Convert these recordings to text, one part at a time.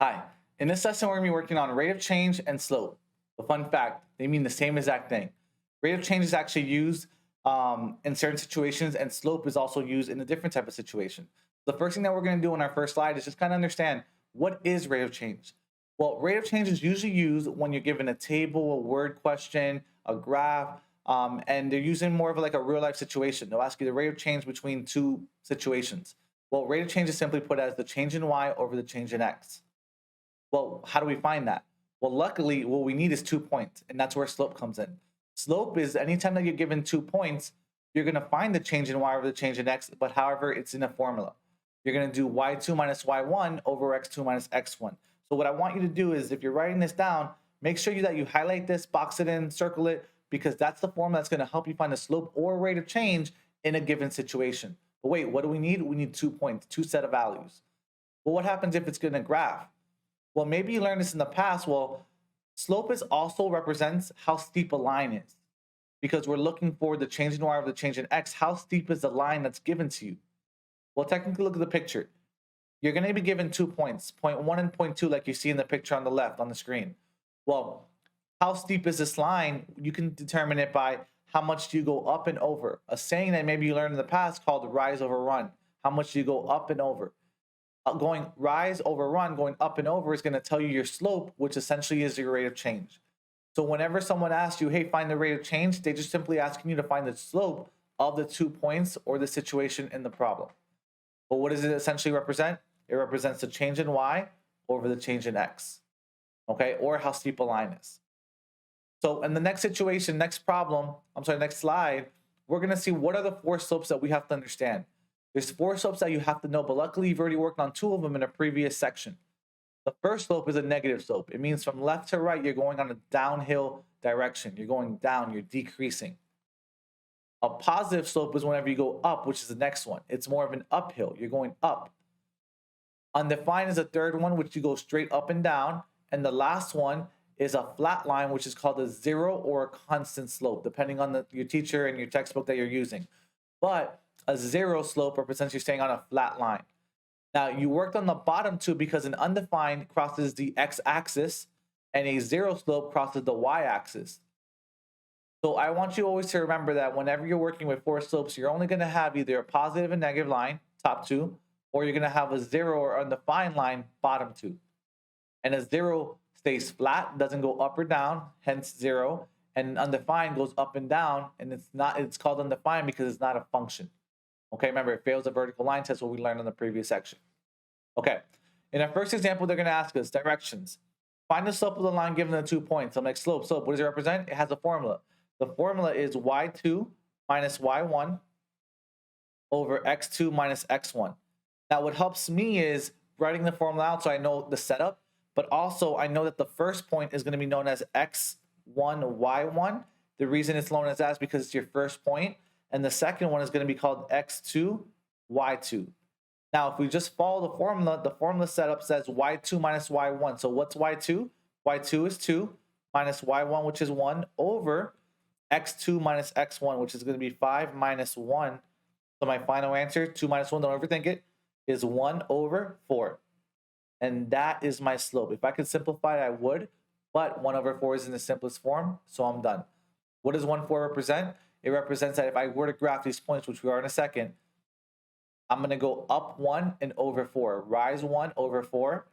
Hi. In this lesson, we're going to be working on rate of change and slope. A fun fact, they mean the same exact thing. Rate of change is actually used in certain situations, and slope is also used in a different type of situation. The first thing that we're going to do on our first slide is just kind of understand what is rate of change. Well, rate of change is usually used when you're given a table, a word question, a graph, and they're using more of like a real life situation. They'll ask you the rate of change between two situations. Well, rate of change is simply put as the change in y over the change in x. Well, how do we find that? Well, luckily, what we need is 2 points, and that's where slope comes in. Slope is anytime that you're given 2 points, you're going to find the change in y over the change in x, but however, it's in a formula. You're going to do y2 minus y1 over x2 minus x1. So what I want you to do is, if you're writing this down, make sure that you highlight this, box it in, circle it, because that's the formula that's going to help you find the slope or rate of change in a given situation. But wait, what do we need? We need 2 points, two set of values. Well, what happens if it's going to graph? Well, maybe you learned this in the past. Well, slope is also represents how steep a line is, because we're looking for the change in y over the change in x. How steep is the line that's given to you? Well, technically, look at the picture. You're going to be given 2 points, point 1 and point 2, like you see in the picture on the left on the screen. Well, how steep is this line? You can determine it by how much do you go up and over. A saying that maybe you learned in the past called rise over run. How much do you go up and over? Going rise over run, going up and over is going to tell you your slope, which essentially is your rate of change. So whenever someone asks you, hey, find the rate of change, they just simply asking you to find the slope of the 2 points or the situation in the problem. But what does it essentially represent? It represents the change in y over the change in x, okay, or how steep a line is. So in the next situation, next slide, we're going to see what are the four slopes that we have to understand. There's four slopes that you have to know, but luckily you've already worked on two of them in a previous section. The first slope is a negative slope. It means from left to right, you're going on a downhill direction. You're going down, you're decreasing. A positive slope is whenever you go up, which is the next one. It's more of an uphill. You're going up. Undefined is the third one, which you go straight up and down. And the last one is a flat line, which is called a zero or a constant slope, depending on your teacher and your textbook that you're using. But a zero slope represents you're staying on a flat line. Now, you worked on the bottom two because an undefined crosses the x-axis and a zero slope crosses the y-axis. So I want you always to remember that whenever you're working with four slopes, you're only going to have either a positive and negative line, top two, or you're going to have a zero or undefined line, bottom two. And a zero stays flat, doesn't go up or down, hence zero. And undefined goes up and down, and it's called undefined because it's not a function. Okay, remember, it fails a vertical line test, what we learned in the previous section. Okay, in our first example, they're going to ask us directions. Find the slope of the line given the 2 points. I'm like, slope, what does it represent? It has a formula. The formula is y2 minus y1 over x2 minus x1. Now, what helps me is writing the formula out so I know the setup, but also I know that the first point is going to be known as x1, y1. The reason it's known as that is because it's your first point. And the second one is going to be called x2, y2. Now, if we just follow the formula setup says y2 minus y1. So what's y2? Y2 is 2 minus y1, which is 1, over x2 minus x1, which is going to be 5 minus 1. So my final answer, 2 minus 1, don't overthink it, is 1 over 4. And that is my slope. If I could simplify it, I would, but 1 over 4 is in the simplest form, so I'm done. What does 1, 4 represent? It represents that if I were to graph these points, which we are in a second, I'm going to go up 1 and over 4. Rise 1 over 4.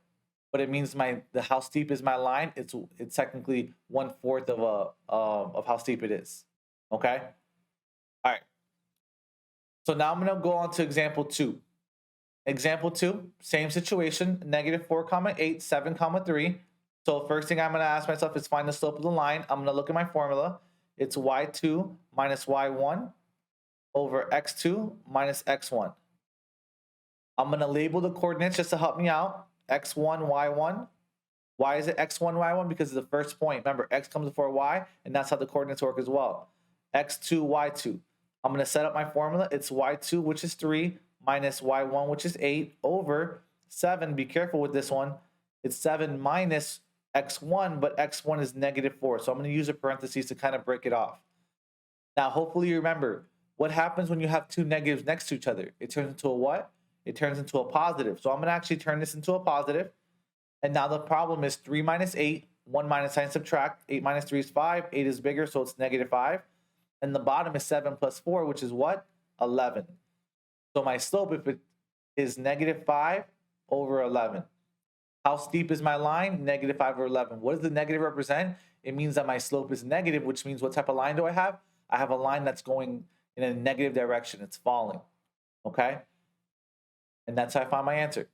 But it means how steep is my line? It's technically 1/4 of how steep it is. Okay? All right. So now I'm going to go on to example 2. Example 2, same situation, -4, 8, 7, 3. So first thing I'm going to ask myself is find the slope of the line. I'm going to look at my formula. It's y2 minus y1 over x2 minus x1. I'm going to label the coordinates just to help me out. x1, y1. Why is it x1, y1? Because it's the first point. Remember, x comes before y, and that's how the coordinates work as well. x2, y2. I'm going to set up my formula. It's y2, which is 3, minus y1, which is 8, over 7. Be careful with this one. It's 7 minus x1, but x1 is -4. So I'm going to use a parentheses to kind of break it off. Now, hopefully you remember, what happens when you have two negatives next to each other? It turns into a what? It turns into a positive. So I'm going to actually turn this into a positive. And now the problem is 3 minus 8, 1 minus sign subtract, 8 minus 3 is 5, 8 is bigger, so it's negative 5. And the bottom is 7 plus 4, which is what? 11. So my slope, if it is negative 5 over 11. How steep is my line? Negative 5 over 11. What does the negative represent? It means that my slope is negative, which means what type of line do I have? I have a line that's going in a negative direction. It's falling, okay? And that's how I find my answer.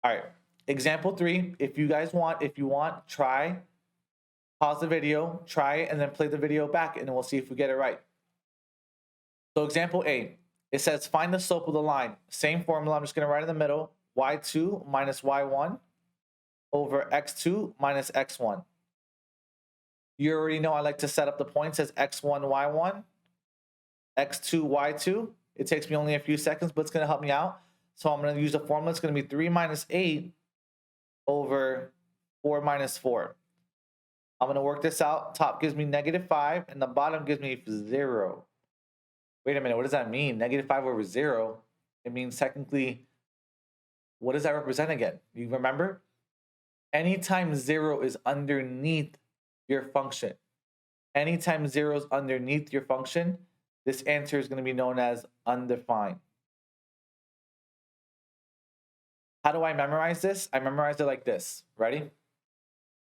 All right, example 3. If you want, try, pause the video, try it, and then play the video back, and then we'll see if we get it right. So example A, it says find the slope of the line. Same formula, I'm just gonna write in the middle, y2 minus y1 over x2 minus x1. You already know I like to set up the points as x1, y1, x2, y2. It takes me only a few seconds, but it's gonna help me out. So I'm gonna use a formula. It's gonna be 3 minus 8 over 4 minus 4. I'm gonna work this out. Top gives me negative 5, and the bottom gives me 0. Wait a minute, what does that mean? Negative 5 over 0? It means technically, what does that represent again? You remember? Anytime 0 is underneath your function, anytime 0 is underneath your function, this answer is going to be known as undefined. How do I memorize this? I memorize it like this. Ready?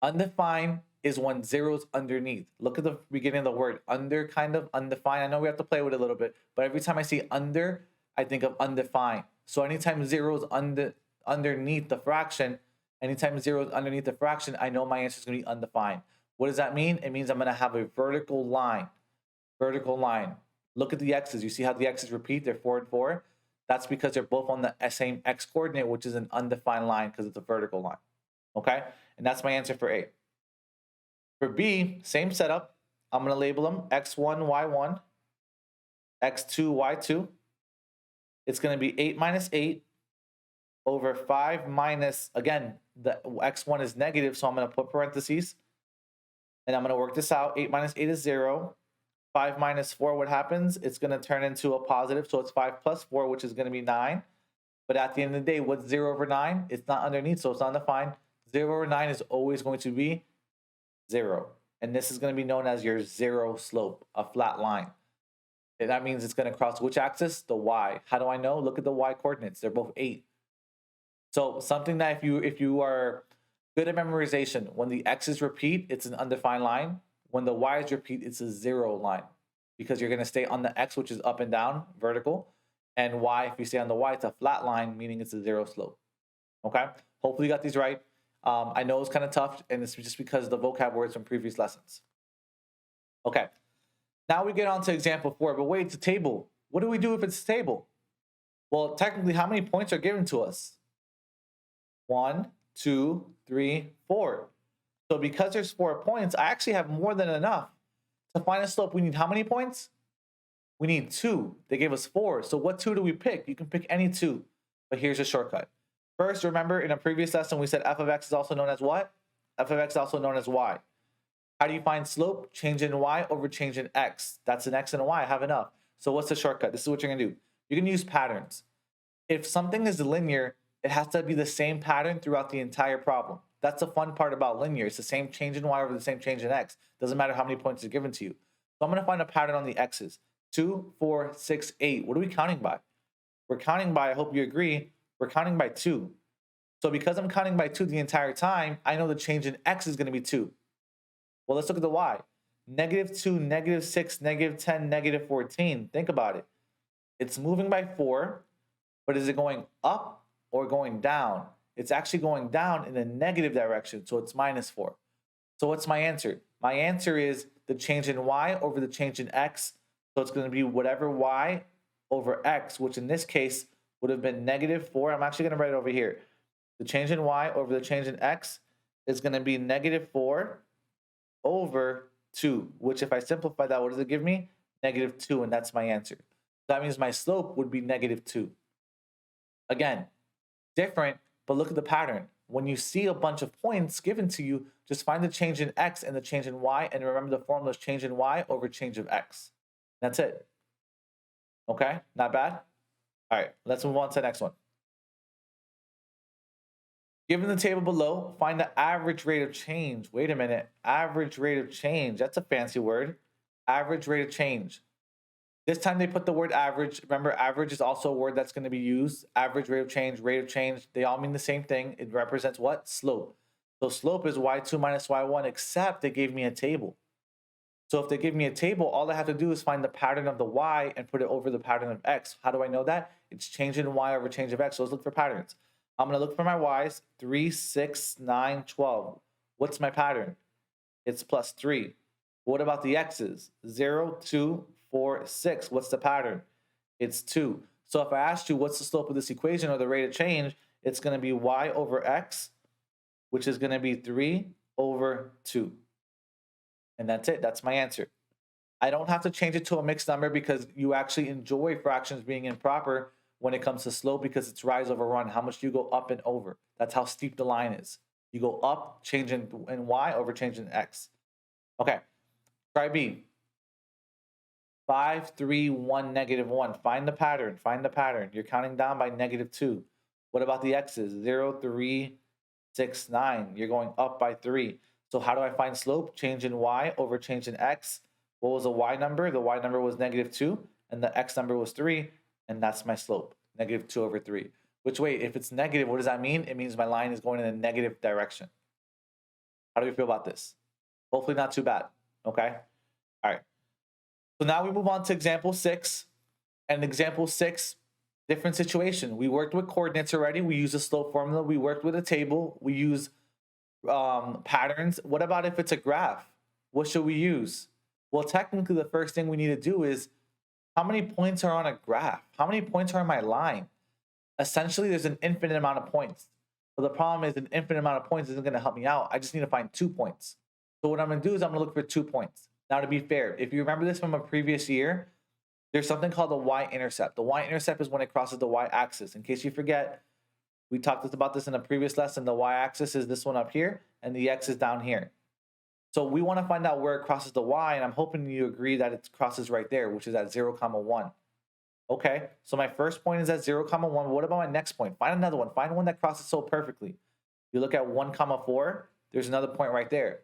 Undefined is when 0 is underneath. Look at the beginning of the word. Under, kind of, undefined. I know we have to play with it a little bit, but every time I see under, I think of undefined. So anytime 0 is underneath the fraction, anytime 0 is underneath the fraction, I know my answer is going to be undefined. What does that mean? It means I'm going to have a vertical line. Vertical line. Look at the x's. You see how the x's repeat? They're 4 and 4. That's because they're both on the same x coordinate, which is an undefined line because it's a vertical line. Okay? And that's my answer for A. For B, same setup. I'm going to label them x1, y1, x2, y2. It's going to be 8 minus 8 over 5 minus, again, the x1 is negative, so I'm going to put parentheses. And I'm going to work this out. 8 minus 8 is 0. 5 minus 4, what happens? It's going to turn into a positive, so it's 5 plus 4, which is going to be 9. But at the end of the day, what's 0 over 9? It's not underneath, so it's not defined. 0 over 9 is always going to be 0. And this is going to be known as your 0 slope, a flat line. And that means it's going to cross which axis? The y. How do I know? Look at the y coordinates. They're both 8. So something that if you are good at memorization, when the x's repeat, it's an undefined line. When the y's repeat, it's a 0 line because you're going to stay on the x, which is up and down, vertical. And y, if you stay on the y, it's a flat line, meaning it's a 0 slope. Okay? Hopefully you got these right. I know it's kind of tough, and it's just because of the vocab words from previous lessons. Okay. Now we get on to example 4, but wait, it's a table. What do we do if it's a table? Well, technically, how many points are given to us? 1, 2, 3, 4. So because there's 4 points, I actually have more than enough. To find a slope, we need how many points? We need 2. They gave us 4. So what 2 do we pick? You can pick any 2. But here's a shortcut. First, remember in a previous lesson, we said f of x is also known as what? F of x is also known as y. How do you find slope? Change in y over change in x. That's an x and a y. I have enough. So what's the shortcut? This is what you're going to do. You're going to use patterns. If something is linear, it has to be the same pattern throughout the entire problem. That's the fun part about linear. It's the same change in y over the same change in x. Doesn't matter how many points are given to you. So I'm going to find a pattern on the x's. 2, 4, 6, 8. What are we counting by? We're counting by, I hope you agree, we're counting by 2. So because I'm counting by 2 the entire time, I know the change in x is going to be 2. Well, let's look at the y. Negative 2, negative 6, negative 10, negative 14. Think about it. It's moving by 4, but is it going up or going down? It's actually going down in a negative direction, so it's minus 4. So what's my answer? My answer is the change in y over the change in x. So it's going to be whatever y over x, which in this case would have been negative 4. I'm actually going to write it over here. The change in y over the change in x is going to be negative 4 over 2, which if I simplify that, what does it give me? Negative 2, and that's my answer. That means my slope would be negative 2. Again, different, but look at the pattern. When you see a bunch of points given to you, just find the change in x and the change in y, and remember the formula is change in y over change of x. That's it. Okay, not bad? All right, let's move on to the next one. Given the table below, find the average rate of change. Wait a minute. Average rate of change. That's a fancy word. Average rate of change. This time they put the word average. Remember, average is also a word that's going to be used. Average rate of change, they all mean the same thing. It represents what? Slope. So slope is y2 minus y1, except they gave me a table. So if they give me a table, all I have to do is find the pattern of the y and put it over the pattern of x. How do I know that? It's change in y over change of x. So let's look for patterns. I'm going to look for my y's, 3, 6, 9, 12. What's my pattern? It's plus 3. What about the x's? 0, 2, 4, 6. What's the pattern? It's 2. So if I asked you what's the slope of this equation or the rate of change, it's going to be y over x, which is going to be 3 over 2. And that's it. That's my answer. I don't have to change it to a mixed number because you actually enjoy fractions being improper when it comes to slope because it's rise over run. How much do you go up and over? That's how steep the line is. You go up, change in y over change in x. Okay, try B. 5, 3, 1, negative 1. Find the pattern. Find the pattern. You're counting down by negative 2. What about the x's? 0, 3, 6, 9. You're going up by 3. So how do I find slope? Change in y over change in x. What was the y number? The y number was negative 2, and the x number was 3, and that's my slope, negative 2 over 3. Which, wait, if it's negative, what does that mean? It means my line is going in a negative direction. How do we feel about this? Hopefully not too bad, okay? All right. So now we move on to example 6. And example 6, different situation. We worked with coordinates already. We use a slope formula. We worked with a table. We use patterns. What about if it's a graph? What should we use? Well, technically, the first thing we need to do is how many points are on a graph? How many points are on my line? Essentially, there's an infinite amount of points. So the problem is an infinite amount of points isn't going to help me out. I just need to find 2 points. So what I'm going to do is I'm going to look for 2 points. Now, to be fair, if you remember this from a previous year, there's something called the y-intercept. The y-intercept is when it crosses the y-axis. In case you forget, we talked about this in a previous lesson. The y-axis is this one up here, and the x is down here. So we want to find out where it crosses the y, and I'm hoping you agree that it crosses right there, which is at 0, 1. Okay, so my first point is at 0, 1. What about my next point? Find another one. Find one that crosses so perfectly. You look at 1, 4. There's another point right there.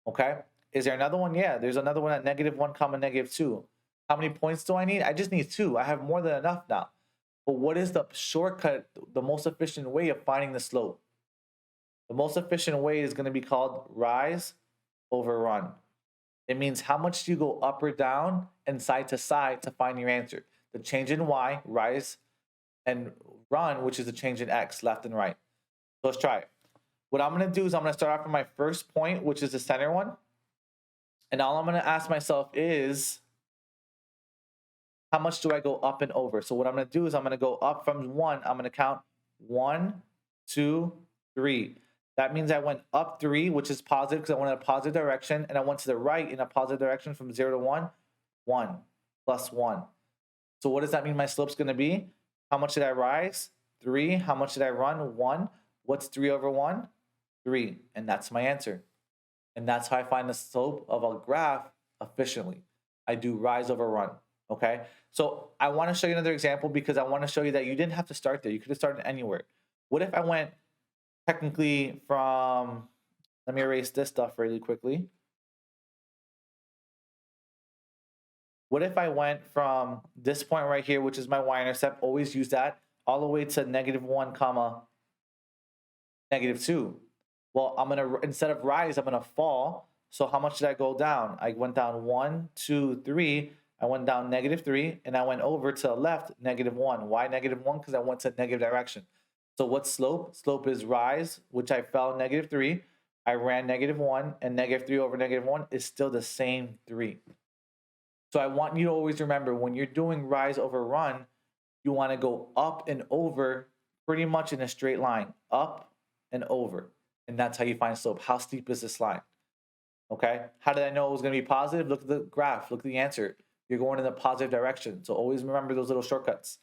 Okay, is there another one? Yeah, there's another one at negative 1, negative 2. How many points do I need? I just need 2. I have more than enough now. But what is the shortcut, the most efficient way of finding the slope? The most efficient way is going to be called rise over run. It means how much do you go up or down and side to side to find your answer. The change in y, rise, and run, which is the change in x, left and right. So let's try it. What I'm going to do is I'm going to start off from my first point, which is the center one. And all I'm going to ask myself is, how much do I go up and over? So what I'm going to do is I'm going to go up from 1. I'm going to count 1, 2, 3. That means I went up 3, which is positive because I went in a positive direction, and I went to the right in a positive direction from 0 to 1, 1 plus 1. So what does that mean my slope's going to be? How much did I rise? 3. How much did I run? 1. What's 3 over 1? 3. And that's my answer. And that's how I find the slope of a graph efficiently. I do rise over run. Okay, so I want to show you another example because I want to show you that you didn't have to start there. You could have started anywhere. What if I went technically from, let me erase this stuff really quickly. What if I went from this point right here, which is my y-intercept, always use that, all the way to negative 1, negative 2. Well, I'm going to, instead of rise, I'm going to fall. So how much did I go down? I went down 1, 2, 3. I went down negative 3, and I went over to the left, negative 1. Why negative 1? Because I went to negative direction. So what's slope? Slope is rise, which I fell negative 3. I ran negative 1, and negative 3 over negative 1 is still the same 3. So I want you to always remember, when you're doing rise over run, you want to go up and over pretty much in a straight line. Up and over. And that's how you find slope. How steep is this line? Okay? How did I know it was going to be positive? Look at the graph. Look at the answer. You're going in a positive direction. So always remember those little shortcuts.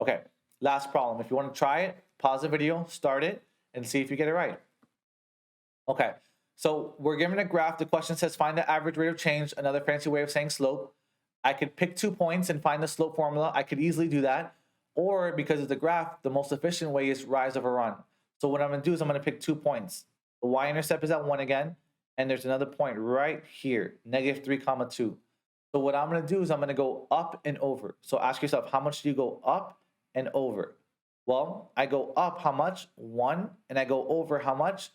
Okay, last problem. If you want to try it, pause the video, start it, and see if you get it right. Okay, so we're given a graph. The question says find the average rate of change, another fancy way of saying slope. I could pick 2 points and find the slope formula. I could easily do that. Or because of the graph, the most efficient way is rise over run. So what I'm going to do is I'm going to pick 2 points. The y-intercept is at 1 again, and there's another point right here, -3 comma 2. So what I'm going to do is I'm going to go up and over. So ask yourself, how much do you go up and over? Well, I go up how much? 1, and I go over how much?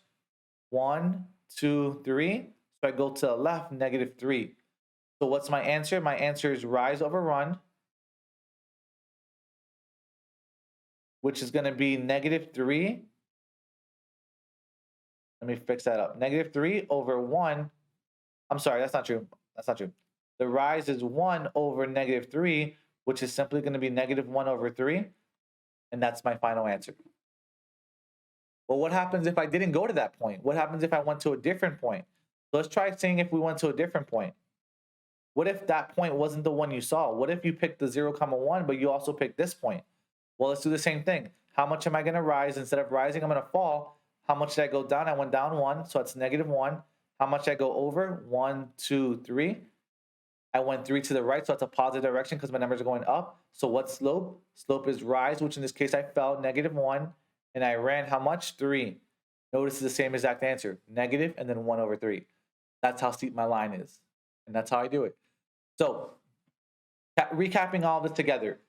1, 2, 3. So I go to the left, -3. So what's my answer? My answer is rise over run, which is going to be -3. Let me fix that up. -3 over 1. I'm sorry, that's not true. That's not true. The rise is 1 over -3, which is simply going to be -1 over 3. And that's my final answer. Well, what happens if I didn't go to that point? What happens if I went to a different point? So let's try seeing if we went to a different point. What if that point wasn't the one you saw? What if you picked the 0, 1, but you also picked this point? Well, let's do the same thing. How much am I going to rise? Instead of rising, I'm going to fall. How much did I go down? I went down 1, so that's -1. How much did I go over? 1, 2, 3. I went 3 to the right, so that's a positive direction because my numbers are going up. So what's slope? Slope is rise, which in this case I fell, -1. And I ran how much? 3. Notice it's the same exact answer. Negative and then 1 over 3. That's how steep my line is. And that's how I do it. So recapping all this together.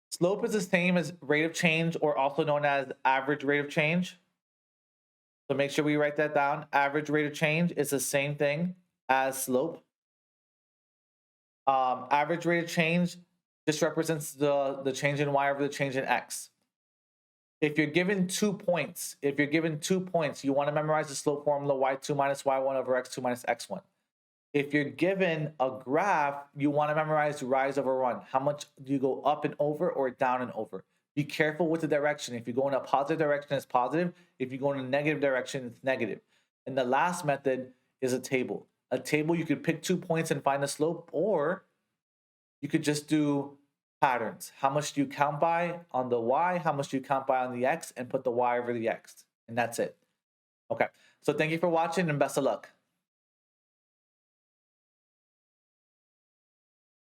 Slope is the same as rate of change, or also known as average rate of change. So make sure we write that down. Average rate of change is the same thing as slope. Average rate of change just represents the change in y over the change in x. If you're given 2 points, you want to memorize the slope formula y2 minus y1 over x2 minus x1. If you're given a graph, you want to memorize rise over run. How much do you go up and over or down and over? Be careful with the direction. If you go in a positive direction, it's positive. If you go in a negative direction, it's negative. And the last method is a table. A table, you could pick 2 points and find the slope, or you could just do patterns. How much do you count by on the y? How much do you count by on the x? And put the y over the x. And that's it. Okay. So thank you for watching and best of luck.